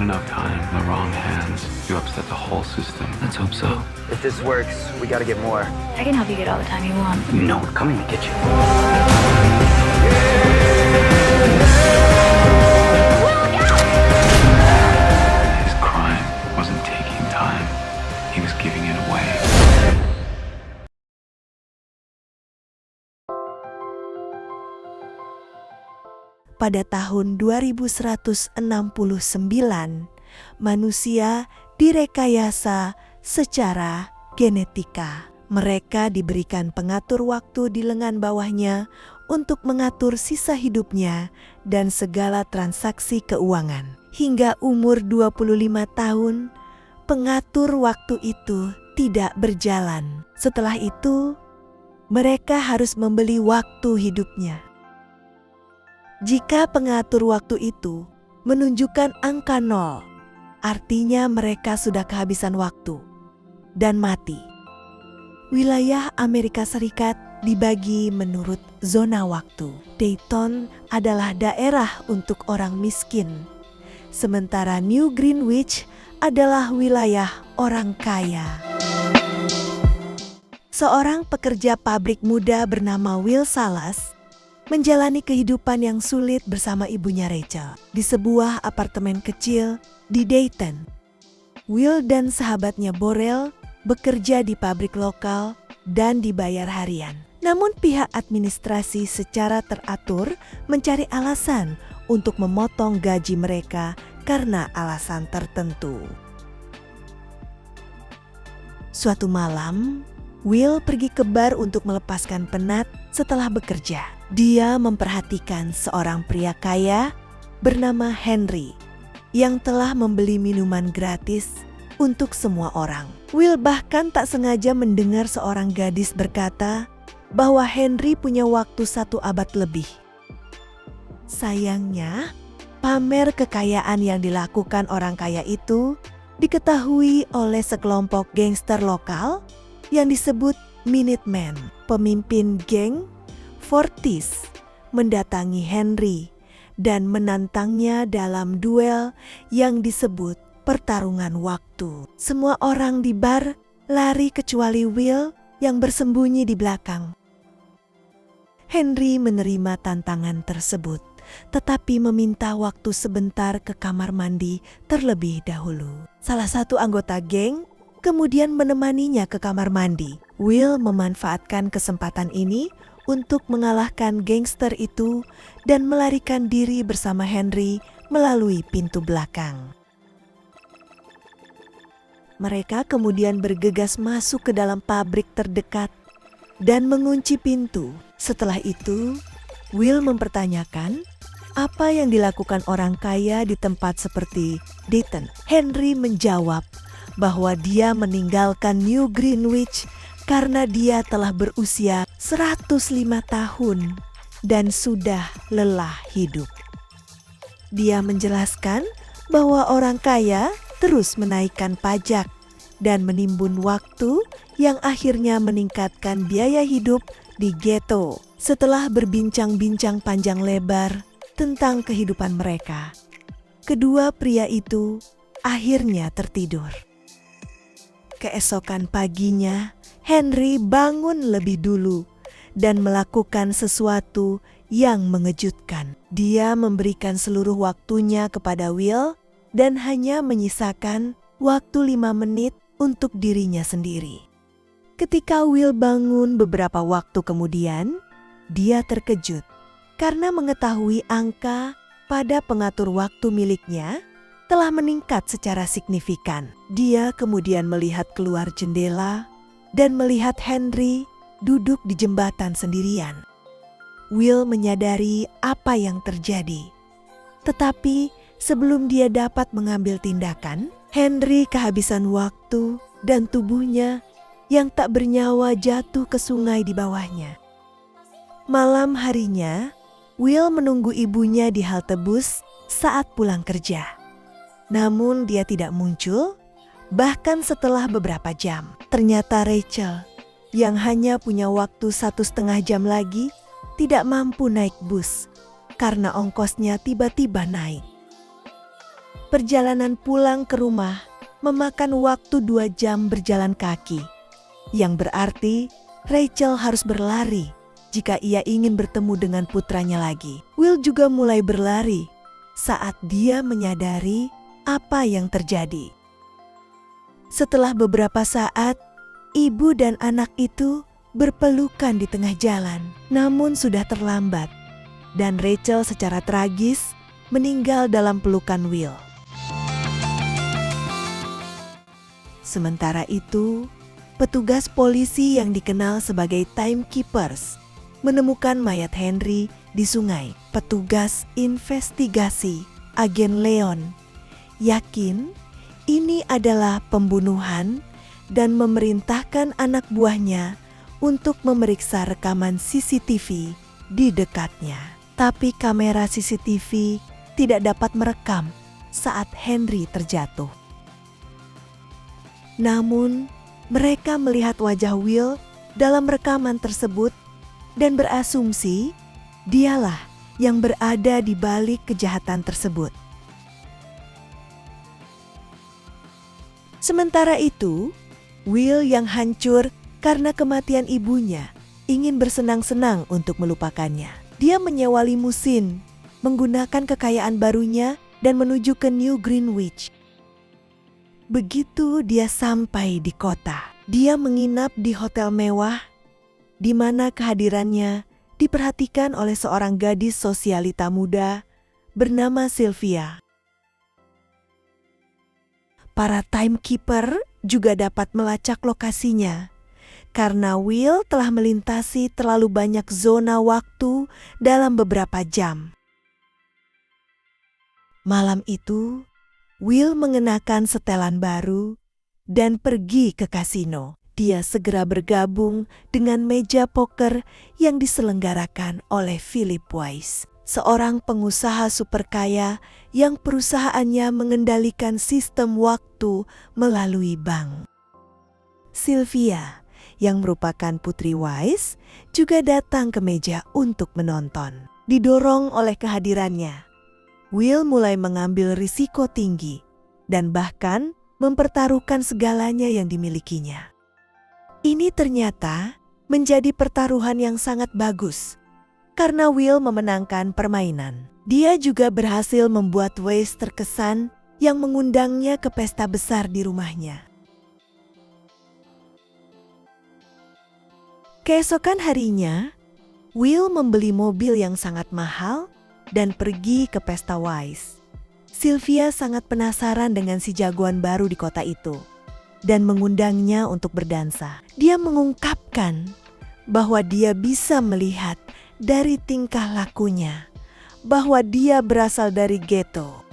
put enough time in the wrong hands, you upset the whole system. Let's hope so. If this works, we gotta get more. I can help you get all the time you want. You know we're coming to get you. His crime wasn't taking time. He was giving it away. Pada tahun 2169, manusia direkayasa secara genetika. Mereka diberikan pengatur waktu di lengan bawahnya untuk mengatur sisa hidupnya dan segala transaksi keuangan. Hingga umur 25 tahun, pengatur waktu itu tidak berjalan. Setelah itu, mereka harus membeli waktu hidupnya. Jika pengatur waktu itu menunjukkan angka 0, artinya mereka sudah kehabisan waktu dan mati. Wilayah Amerika Serikat dibagi menurut zona waktu. Dayton adalah daerah untuk orang miskin, sementara New Greenwich adalah wilayah orang kaya. Seorang pekerja pabrik muda bernama Will Salas menjalani kehidupan yang sulit bersama ibunya Rachel di sebuah apartemen kecil di Dayton. Will dan sahabatnya Borel bekerja di pabrik lokal dan dibayar harian. Namun pihak administrasi secara teratur mencari alasan untuk memotong gaji mereka karena alasan tertentu. Suatu malam, Will pergi ke bar untuk melepaskan penat setelah bekerja. Dia memperhatikan seorang pria kaya bernama Henry yang telah membeli minuman gratis untuk semua orang. Will bahkan tak sengaja mendengar seorang gadis berkata bahwa Henry punya waktu 1 abad lebih. Sayangnya, pamer kekayaan yang dilakukan orang kaya itu diketahui oleh sekelompok gangster lokal yang disebut Minutemen. Pemimpin geng Fortis mendatangi Henry dan menantangnya dalam duel yang disebut pertarungan waktu. Semua orang di bar lari kecuali Will yang bersembunyi di belakang. Henry menerima tantangan tersebut, tetapi meminta waktu sebentar ke kamar mandi terlebih dahulu. Salah satu anggota geng kemudian menemaninya ke kamar mandi. Will memanfaatkan kesempatan ini untuk mengalahkan gangster itu dan melarikan diri bersama Henry melalui pintu belakang. Mereka kemudian bergegas masuk ke dalam pabrik terdekat dan mengunci pintu. Setelah itu, Will mempertanyakan apa yang dilakukan orang kaya di tempat seperti Dayton. Henry menjawab bahwa dia meninggalkan New Greenwich karena dia telah berusia 105 tahun dan sudah lelah hidup. Dia menjelaskan bahwa orang kaya terus menaikkan pajak dan menimbun waktu yang akhirnya meningkatkan biaya hidup di ghetto. Setelah berbincang-bincang panjang lebar tentang kehidupan mereka, kedua pria itu akhirnya tertidur. Keesokan paginya, Henry bangun lebih dulu dan melakukan sesuatu yang mengejutkan. Dia memberikan seluruh waktunya kepada Will dan hanya menyisakan waktu 5 menit untuk dirinya sendiri. Ketika Will bangun beberapa waktu kemudian, dia terkejut karena mengetahui angka pada pengatur waktu miliknya telah meningkat secara signifikan. Dia kemudian melihat keluar jendela dan melihat Henry duduk di jembatan sendirian. Will menyadari apa yang terjadi. Tetapi sebelum dia dapat mengambil tindakan, Henry kehabisan waktu dan tubuhnya yang tak bernyawa jatuh ke sungai di bawahnya. Malam harinya, Will menunggu ibunya di halte bus saat pulang kerja. Namun dia tidak muncul, bahkan setelah beberapa jam. Ternyata Rachel, yang hanya punya waktu 1,5 jam lagi, tidak mampu naik bus karena ongkosnya tiba-tiba naik. Perjalanan pulang ke rumah memakan waktu 2 jam berjalan kaki, yang berarti Rachel harus berlari jika ia ingin bertemu dengan putranya lagi. Will juga mulai berlari saat dia menyadari apa yang terjadi. Setelah beberapa saat, ibu dan anak itu berpelukan di tengah jalan, namun sudah terlambat, dan Rachel secara tragis meninggal dalam pelukan Will. Sementara itu, petugas polisi yang dikenal sebagai timekeepers menemukan mayat Henry di sungai. Petugas investigasi, Agen Leon, yakin ini adalah pembunuhan dan memerintahkan anak buahnya untuk memeriksa rekaman CCTV di dekatnya. Tapi kamera CCTV tidak dapat merekam saat Henry terjatuh. Namun, mereka melihat wajah Will dalam rekaman tersebut dan berasumsi dialah yang berada di balik kejahatan tersebut. Sementara itu, Will yang hancur karena kematian ibunya ingin bersenang-senang untuk melupakannya. Dia menyewa limusin, menggunakan kekayaan barunya dan menuju ke New Greenwich. Begitu dia sampai di kota, dia menginap di hotel mewah di mana kehadirannya diperhatikan oleh seorang gadis sosialita muda bernama Sylvia. Para timekeeper juga dapat melacak lokasinya karena Will telah melintasi terlalu banyak zona waktu dalam beberapa jam. Malam itu, Will mengenakan setelan baru dan pergi ke kasino. Dia segera bergabung dengan meja poker yang diselenggarakan oleh Philip Wise, seorang pengusaha super kaya yang perusahaannya mengendalikan sistem waktu melalui bank. Sylvia, yang merupakan putri Wise, juga datang ke meja untuk menonton. Didorong oleh kehadirannya, Will mulai mengambil risiko tinggi dan bahkan mempertaruhkan segalanya yang dimilikinya. Ini ternyata menjadi pertaruhan yang sangat bagus karena Will memenangkan permainan. Dia juga berhasil membuat Wise terkesan yang mengundangnya ke pesta besar di rumahnya. Keesokan harinya, Will membeli mobil yang sangat mahal dan pergi ke pesta Wise. Sylvia sangat penasaran dengan si jagoan baru di kota itu dan mengundangnya untuk berdansa. Dia mengungkapkan bahwa dia bisa melihat dari tingkah lakunya bahwa dia berasal dari ghetto.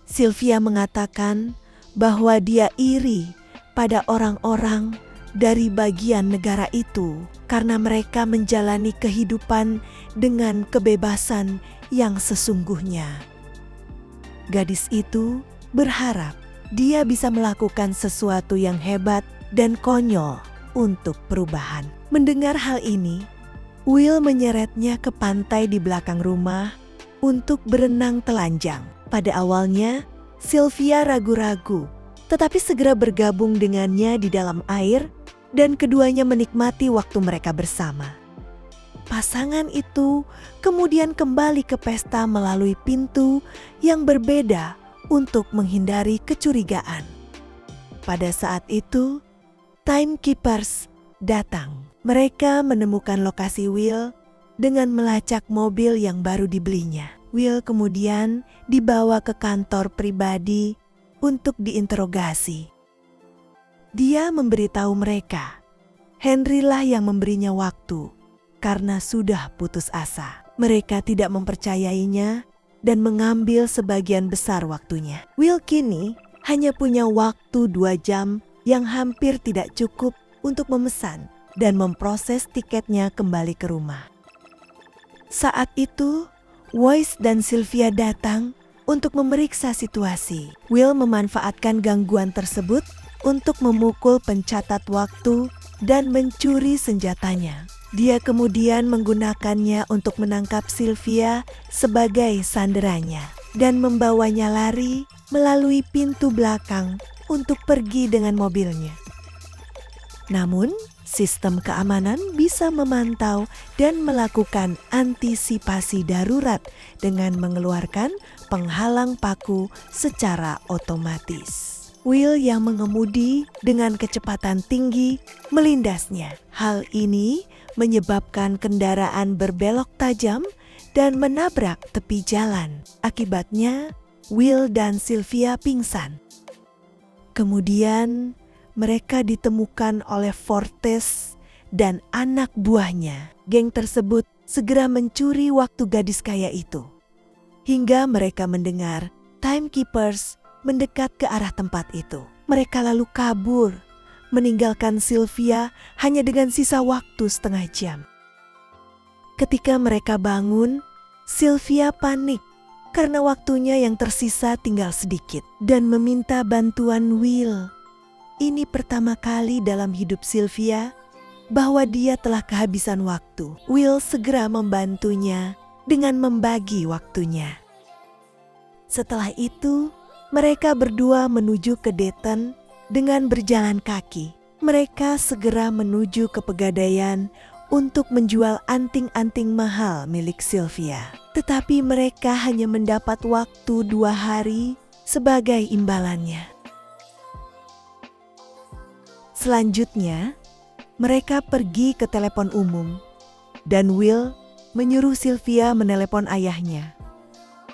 Sylvia mengatakan bahwa dia iri pada orang-orang dari bagian negara itu karena mereka menjalani kehidupan dengan kebebasan yang sesungguhnya. Gadis itu berharap dia bisa melakukan sesuatu yang hebat dan konyol untuk perubahan. Mendengar hal ini, Will menyeretnya ke pantai di belakang rumah untuk berenang telanjang. Pada awalnya, Sylvia ragu-ragu, tetapi segera bergabung dengannya di dalam air dan keduanya menikmati waktu mereka bersama. Pasangan itu kemudian kembali ke pesta melalui pintu yang berbeda untuk menghindari kecurigaan. Pada saat itu, timekeepers datang. Mereka menemukan lokasi Will dengan melacak mobil yang baru dibelinya. Will kemudian dibawa ke kantor pribadi untuk diinterogasi. Dia memberitahu mereka, Henry lah yang memberinya waktu karena sudah putus asa. Mereka tidak mempercayainya dan mengambil sebagian besar waktunya. Will kini hanya punya waktu 2 jam yang hampir tidak cukup untuk memesan dan memproses tiketnya kembali ke rumah. Saat itu, Wise dan Sylvia datang untuk memeriksa situasi. Will memanfaatkan gangguan tersebut untuk memukul pencatat waktu dan mencuri senjatanya. Dia kemudian menggunakannya untuk menangkap Sylvia sebagai sanderanya. dan membawanya lari melalui pintu belakang untuk pergi dengan mobilnya. Namun, sistem keamanan bisa memantau dan melakukan antisipasi darurat dengan mengeluarkan penghalang paku secara otomatis. Will yang mengemudi dengan kecepatan tinggi melindasnya. Hal ini menyebabkan kendaraan berbelok tajam dan menabrak tepi jalan. Akibatnya, Will dan Sylvia pingsan. Kemudian, mereka ditemukan oleh Fortes dan anak buahnya. Geng tersebut segera mencuri waktu gadis kaya itu. Hingga mereka mendengar timekeepers mendekat ke arah tempat itu. Mereka lalu kabur, meninggalkan Sylvia hanya dengan sisa waktu setengah jam. Ketika mereka bangun, Sylvia panik karena waktunya yang tersisa tinggal sedikit dan meminta bantuan Will. Ini pertama kali dalam hidup Sylvia bahwa dia telah kehabisan waktu. Will segera membantunya dengan membagi waktunya. Setelah itu, mereka berdua menuju ke Dayton dengan berjalan kaki. Mereka segera menuju ke pegadaian untuk menjual anting-anting mahal milik Sylvia. Tetapi mereka hanya mendapat waktu 2 hari sebagai imbalannya. Selanjutnya, mereka pergi ke telepon umum dan Will menyuruh Sylvia menelepon ayahnya.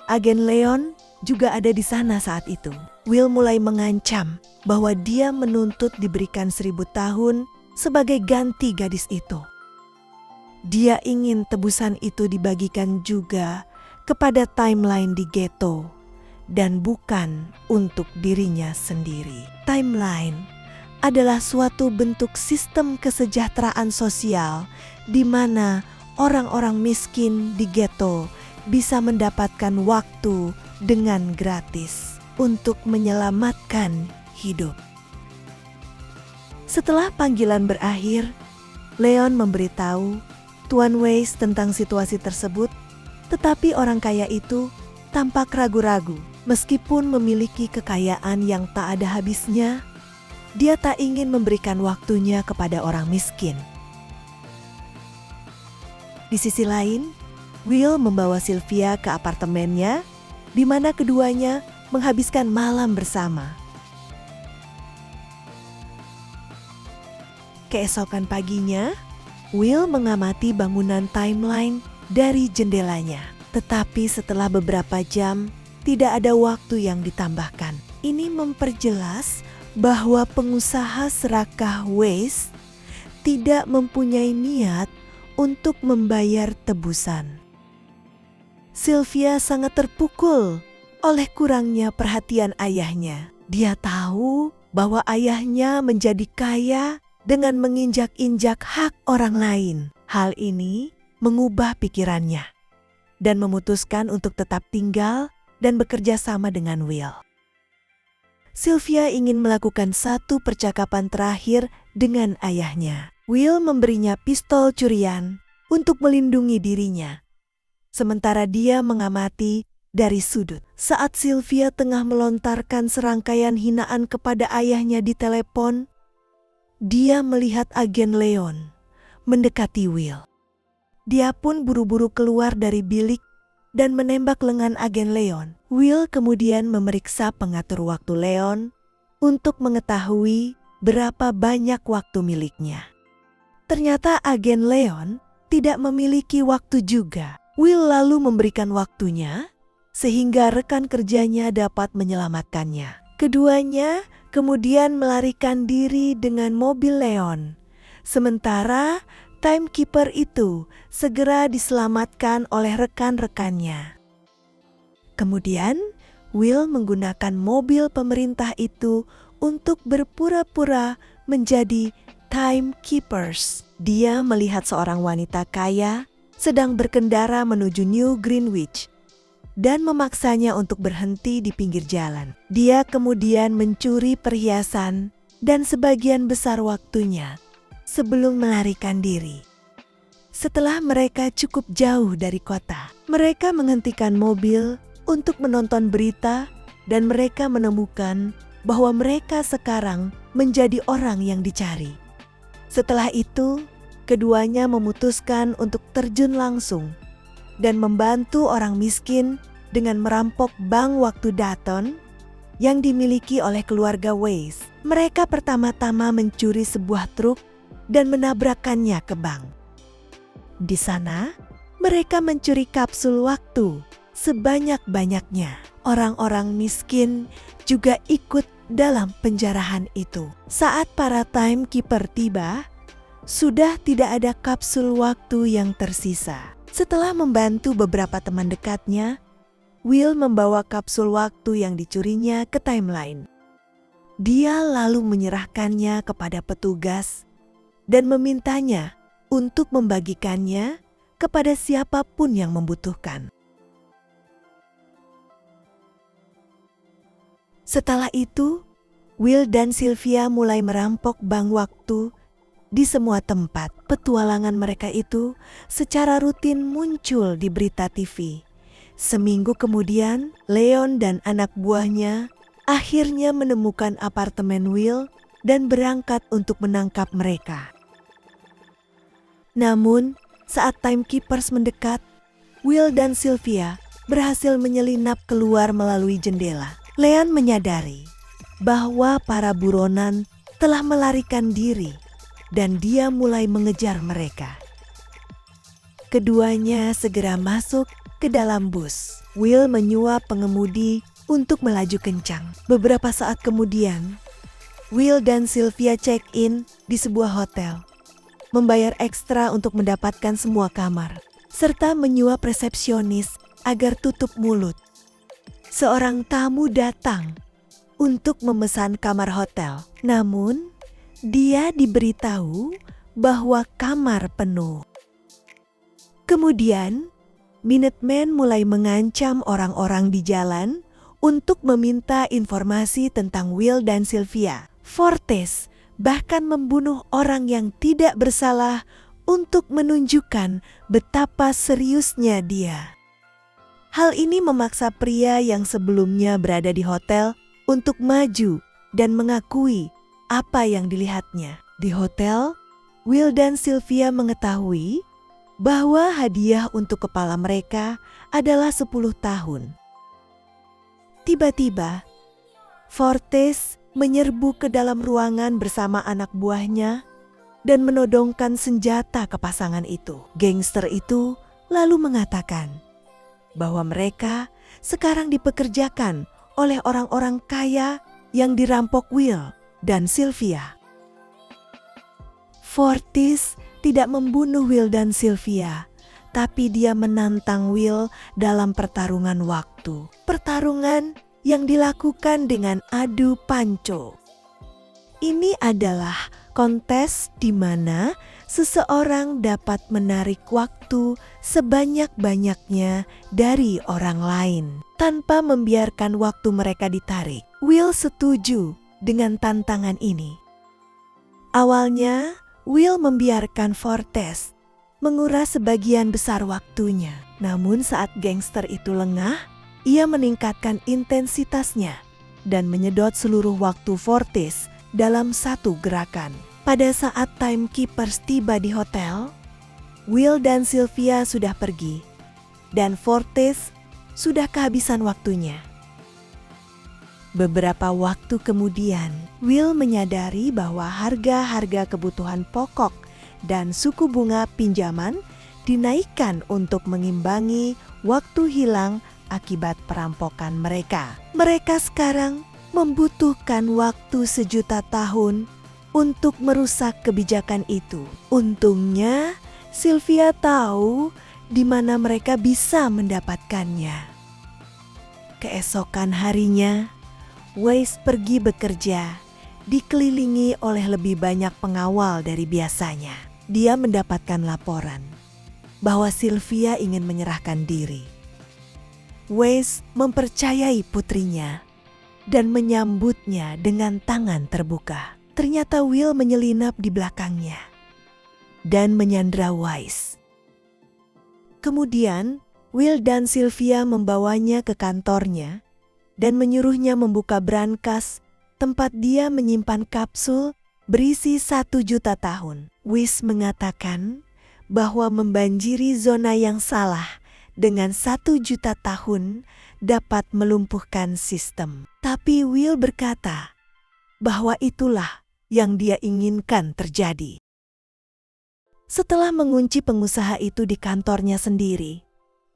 Agen Leon juga ada di sana saat itu. Will mulai mengancam bahwa dia menuntut diberikan 1000 tahun sebagai ganti gadis itu. Dia ingin tebusan itu dibagikan juga kepada timeline di ghetto dan bukan untuk dirinya sendiri. Timeline adalah suatu bentuk sistem kesejahteraan sosial di mana orang-orang miskin di ghetto bisa mendapatkan waktu dengan gratis untuk menyelamatkan hidup. Setelah panggilan berakhir, Leon memberitahu Tuan Weiss tentang situasi tersebut, tetapi orang kaya itu tampak ragu-ragu. Meskipun memiliki kekayaan yang tak ada habisnya, dia tak ingin memberikan waktunya kepada orang miskin. Di sisi lain, Will membawa Sylvia ke apartemennya, di mana keduanya menghabiskan malam bersama. Keesokan paginya, Will mengamati bangunan timeline dari jendelanya. Tetapi setelah beberapa jam, tidak ada waktu yang ditambahkan. Ini memperjelas bahwa pengusaha serakah Weiss tidak mempunyai niat untuk membayar tebusan. Sylvia sangat terpukul oleh kurangnya perhatian ayahnya. Dia tahu bahwa ayahnya menjadi kaya dengan menginjak-injak hak orang lain. Hal ini mengubah pikirannya dan memutuskan untuk tetap tinggal dan bekerja sama dengan Will. Sylvia ingin melakukan satu percakapan terakhir dengan ayahnya. Will memberinya pistol curian untuk melindungi dirinya. Sementara dia mengamati dari sudut. Saat Sylvia tengah melontarkan serangkaian hinaan kepada ayahnya di telepon, dia melihat agen Leon mendekati Will. Dia pun buru-buru keluar dari bilik dan menembak lengan agen Leon. Will kemudian memeriksa pengatur waktu Leon untuk mengetahui berapa banyak waktu miliknya. Ternyata agen Leon tidak memiliki waktu juga. Will lalu memberikan waktunya sehingga rekan kerjanya dapat menyelamatkannya. Keduanya kemudian melarikan diri dengan mobil Leon. Sementara timekeeper itu segera diselamatkan oleh rekan-rekannya. Kemudian Will menggunakan mobil pemerintah itu untuk berpura-pura menjadi timekeepers. Dia melihat seorang wanita kaya sedang berkendara menuju New Greenwich dan memaksanya untuk berhenti di pinggir jalan. Dia kemudian mencuri perhiasan dan sebagian besar waktunya sebelum melarikan diri. Setelah mereka cukup jauh dari kota, mereka menghentikan mobil untuk menonton berita dan mereka menemukan bahwa mereka sekarang menjadi orang yang dicari. Setelah itu, keduanya memutuskan untuk terjun langsung dan membantu orang miskin dengan merampok bank waktu Dutton yang dimiliki oleh keluarga Weiss. Mereka pertama-tama mencuri sebuah truk dan menabrakkannya ke bank. Di sana, mereka mencuri kapsul waktu sebanyak-banyaknya. Orang-orang miskin juga ikut dalam penjarahan itu. Saat para timekeeper tiba, sudah tidak ada kapsul waktu yang tersisa. Setelah membantu beberapa teman dekatnya, Will membawa kapsul waktu yang dicurinya ke timeline. Dia lalu menyerahkannya kepada petugas dan memintanya untuk membagikannya kepada siapapun yang membutuhkan. Setelah itu, Will dan Sylvia mulai merampok bank waktu di semua tempat. Petualangan mereka itu secara rutin muncul di berita TV. Seminggu kemudian, Leon dan anak buahnya akhirnya menemukan apartemen Will dan berangkat untuk menangkap mereka. Namun, saat timekeepers mendekat, Will dan Sylvia berhasil menyelinap keluar melalui jendela. Leon menyadari bahwa para buronan telah melarikan diri dan dia mulai mengejar mereka. Keduanya segera masuk ke dalam bus. Will menyuap pengemudi untuk melaju kencang. Beberapa saat kemudian, Will dan Sylvia check-in di sebuah hotel, membayar ekstra untuk mendapatkan semua kamar, serta menyuap resepsionis agar tutup mulut. Seorang tamu datang untuk memesan kamar hotel. Namun, dia diberitahu bahwa kamar penuh. Kemudian, Minutemen mulai mengancam orang-orang di jalan untuk meminta informasi tentang Will dan Sylvia. Fortes bahkan membunuh orang yang tidak bersalah untuk menunjukkan betapa seriusnya dia. Hal ini memaksa pria yang sebelumnya berada di hotel untuk maju dan mengakui apa yang dilihatnya. Di hotel, Will dan Sylvia mengetahui bahwa hadiah untuk kepala mereka adalah 10 tahun. Tiba-tiba, Fortes menyerbu ke dalam ruangan bersama anak buahnya dan menodongkan senjata ke pasangan itu. Gangster itu lalu mengatakan bahwa mereka sekarang dipekerjakan oleh orang-orang kaya yang dirampok Will dan Sylvia. Fortes tidak membunuh Will dan Sylvia, tapi dia menantang Will dalam pertarungan waktu. Pertarungan yang dilakukan dengan adu panco. Ini adalah kontes di mana seseorang dapat menarik waktu sebanyak-banyaknya dari orang lain tanpa membiarkan waktu mereka ditarik. Will setuju dengan tantangan ini. Awalnya, Will membiarkan Fortes menguras sebagian besar waktunya. Namun saat gangster itu lengah, ia meningkatkan intensitasnya dan menyedot seluruh waktu Fortes dalam satu gerakan. Pada saat timekeepers tiba di hotel, Will dan Sylvia sudah pergi dan Fortes sudah kehabisan waktunya. Beberapa waktu kemudian, Will menyadari bahwa harga-harga kebutuhan pokok dan suku bunga pinjaman dinaikkan untuk mengimbangi waktu hilang akibat perampokan mereka. Mereka sekarang membutuhkan waktu 1.000.000 tahun untuk merusak kebijakan itu. Untungnya, Sylvia tahu di mana mereka bisa mendapatkannya. Keesokan harinya, Weiss pergi bekerja, dikelilingi oleh lebih banyak pengawal dari biasanya. Dia mendapatkan laporan bahwa Sylvia ingin menyerahkan diri. Weiss mempercayai putrinya dan menyambutnya dengan tangan terbuka. Ternyata Will menyelinap di belakangnya dan menyandra Weiss. Kemudian, Will dan Sylvia membawanya ke kantornya dan menyuruhnya membuka brankas tempat dia menyimpan kapsul berisi 1 juta tahun. Weiss mengatakan bahwa membanjiri zona yang salah dengan 1 juta tahun dapat melumpuhkan sistem. Tapi Will berkata bahwa itulah yang dia inginkan terjadi. Setelah mengunci pengusaha itu di kantornya sendiri,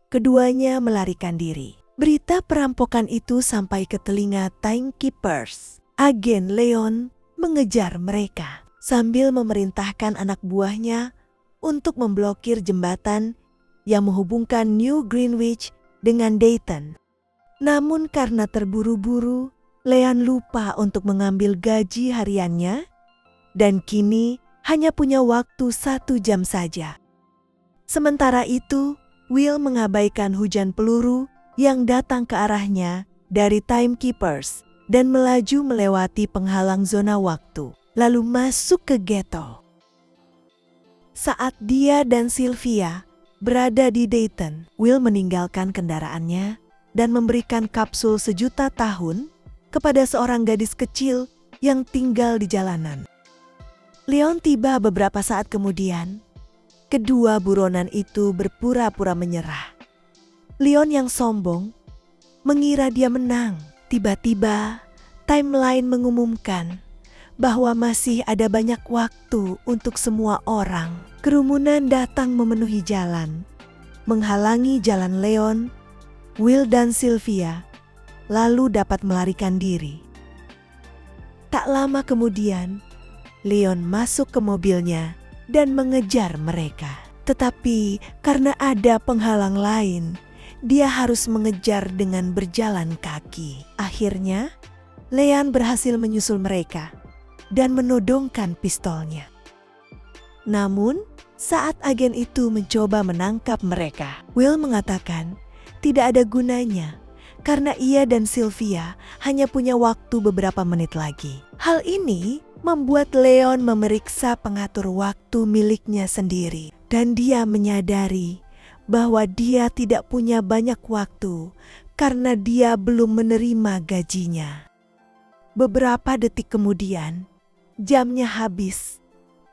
keduanya melarikan diri. Berita perampokan itu sampai ke telinga Timekeepers. Agen Leon mengejar mereka sambil memerintahkan anak buahnya untuk memblokir jembatan yang menghubungkan New Greenwich dengan Dayton. Namun karena terburu-buru, Leon lupa untuk mengambil gaji hariannya dan kini hanya punya waktu 1 jam saja. Sementara itu, Will mengabaikan hujan peluru yang datang ke arahnya dari Timekeepers dan melaju melewati penghalang zona waktu, lalu masuk ke ghetto. Saat dia dan Sylvia berada di Dayton, Will meninggalkan kendaraannya dan memberikan kapsul 1 juta tahun kepada seorang gadis kecil yang tinggal di jalanan. Leon tiba beberapa saat kemudian. Kedua buronan itu berpura-pura menyerah. Leon yang sombong mengira dia menang. Tiba-tiba, timeline mengumumkan bahwa masih ada banyak waktu untuk semua orang. Kerumunan datang memenuhi jalan, menghalangi jalan Leon, Will dan Sylvia, lalu dapat melarikan diri. Tak lama kemudian, Leon masuk ke mobilnya dan mengejar mereka. Tetapi karena ada penghalang lain, dia harus mengejar dengan berjalan kaki. Akhirnya, Leon berhasil menyusul mereka dan menodongkan pistolnya. Namun, saat agen itu mencoba menangkap mereka, Will mengatakan tidak ada gunanya karena ia dan Sylvia hanya punya waktu beberapa menit lagi. Hal ini membuat Leon memeriksa pengatur waktu miliknya sendiri dan dia menyadari bahwa dia tidak punya banyak waktu karena dia belum menerima gajinya. Beberapa detik kemudian, jamnya habis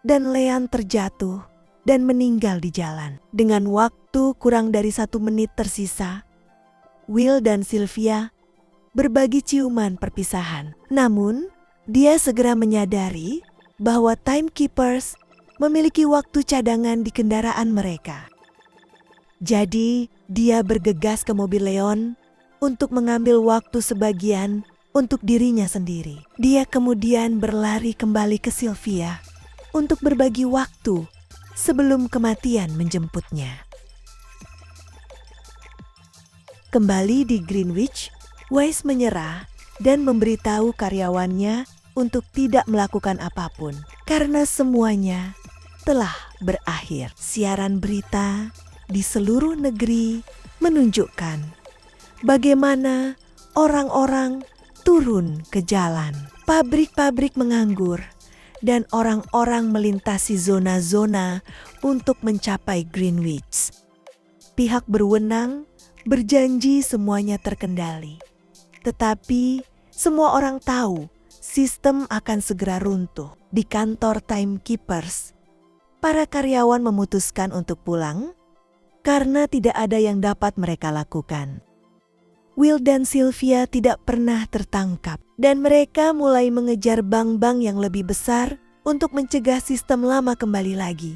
dan Leon terjatuh dan meninggal di jalan. Dengan waktu kurang dari 1 menit tersisa, Will dan Sylvia berbagi ciuman perpisahan. Namun, dia segera menyadari bahwa Timekeepers memiliki waktu cadangan di kendaraan mereka. Jadi, dia bergegas ke mobil Leon untuk mengambil waktu sebagian untuk dirinya sendiri. Dia kemudian berlari kembali ke Sylvia untuk berbagi waktu sebelum kematian menjemputnya. Kembali di Greenwich, Weiss menyerah dan memberitahu karyawannya untuk tidak melakukan apapun karena semuanya telah berakhir. Siaran berita di seluruh negeri menunjukkan bagaimana orang-orang turun ke jalan. Pabrik-pabrik menganggur dan orang-orang melintasi zona-zona untuk mencapai Greenwich. Pihak berwenang berjanji semuanya terkendali. Tetapi semua orang tahu sistem akan segera runtuh. Di kantor Timekeepers, para karyawan memutuskan untuk pulang karena tidak ada yang dapat mereka lakukan. Will dan Sylvia tidak pernah tertangkap dan mereka mulai mengejar bank-bank yang lebih besar untuk mencegah sistem lama kembali lagi.